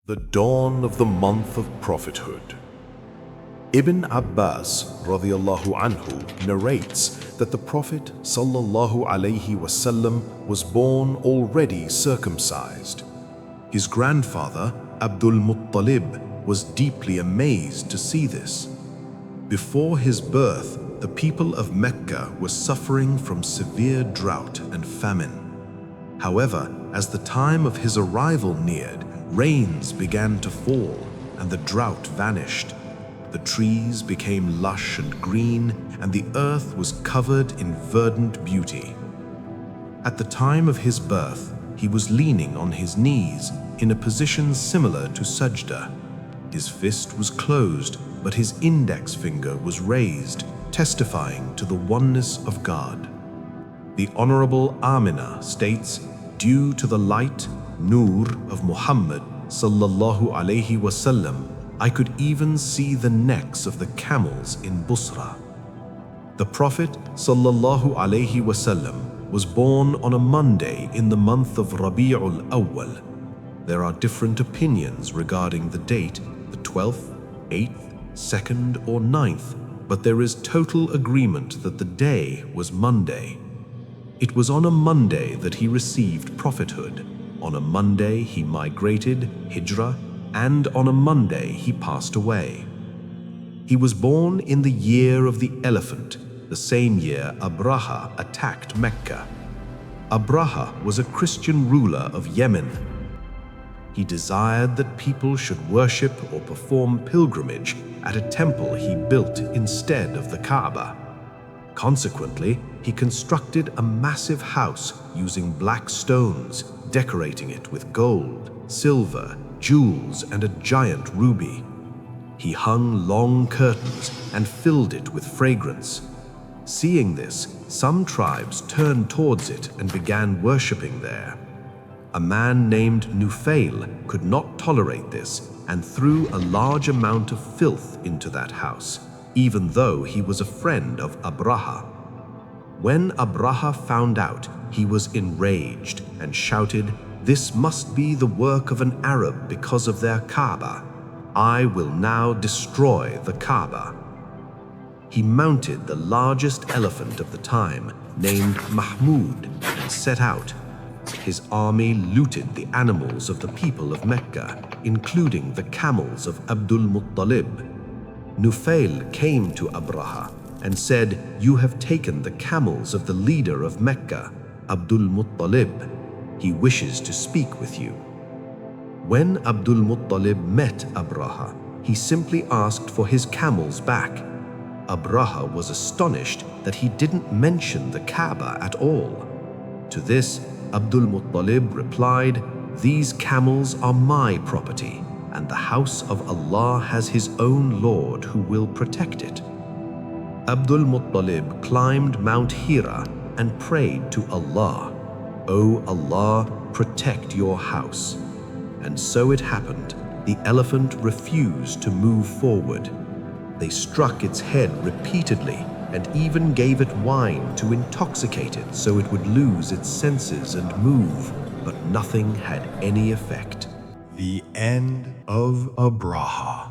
The dawn of the month of prophethood. Ibn Abbas radiyallahu anhu narrates that the Prophet sallallahu alaihi wasallam was born already circumcised. His grandfather Abdul Muttalib was deeply amazed to see this. Before his birth, the people of Mecca were suffering from severe drought and famine. However, as the time of his arrival neared, rains began to fall and the drought vanished. The trees became lush and green, and the earth was covered in verdant beauty. At the time of his birth, he was leaning on his knees in a position similar to sajda. His fist was closed, but his index finger was raised, testifying to the oneness of God. The Honorable Amina states, "Due to the light, Nur of Muhammad sallallahu alaihi wasallam, I could even see the necks of the camels in Basra." The Prophet sallallahu alaihi wasallam was born on a Monday in the month of Rabi'ul Awwal. There are different opinions regarding the date, the 12th, 8th, 2nd, or 9th, but there is total agreement that the day was Monday. It was on a Monday that he received prophethood. On a Monday he migrated, Hijra, and on a Monday he passed away. He was born in the year of the elephant, the same year Abrahah attacked Mecca. Abrahah was a Christian ruler of Yemen. He desired that people should worship or perform pilgrimage at a temple he built instead of the Kaaba. Consequently, he constructed a massive house using black stones, decorating it with gold, silver, jewels, and a giant ruby. He hung long curtains and filled it with fragrance. Seeing this, some tribes turned towards it and began worshipping there. A man named Nufail could not tolerate this and threw a large amount of filth into that house, even though he was a friend of Abrahah. When Abrahah found out, he was enraged and shouted, "This must be the work of an Arab because of their Kaaba. I will now destroy the Kaaba." He mounted the largest elephant of the time, named Mahmud, and set out. His army looted the animals of the people of Mecca, including the camels of Abdul Muttalib. Nufail came to Abrahah and said, "You have taken the camels of the leader of Mecca, Abdul Muttalib. He wishes to speak with you." When Abdul Muttalib met Abrahah, he simply asked for his camels back. Abrahah was astonished that he didn't mention the Kaaba at all. To this, Abdul Muttalib replied, "These camels are my property, and the house of Allah has His own Lord who will protect it." Abdul Muttalib climbed Mount Hira and prayed to Allah, "O Allah, protect your house." And so it happened. The elephant refused to move forward. They struck its head repeatedly and even gave it wine to intoxicate it so it would lose its senses and move, but nothing had any effect. The end of Abrahah.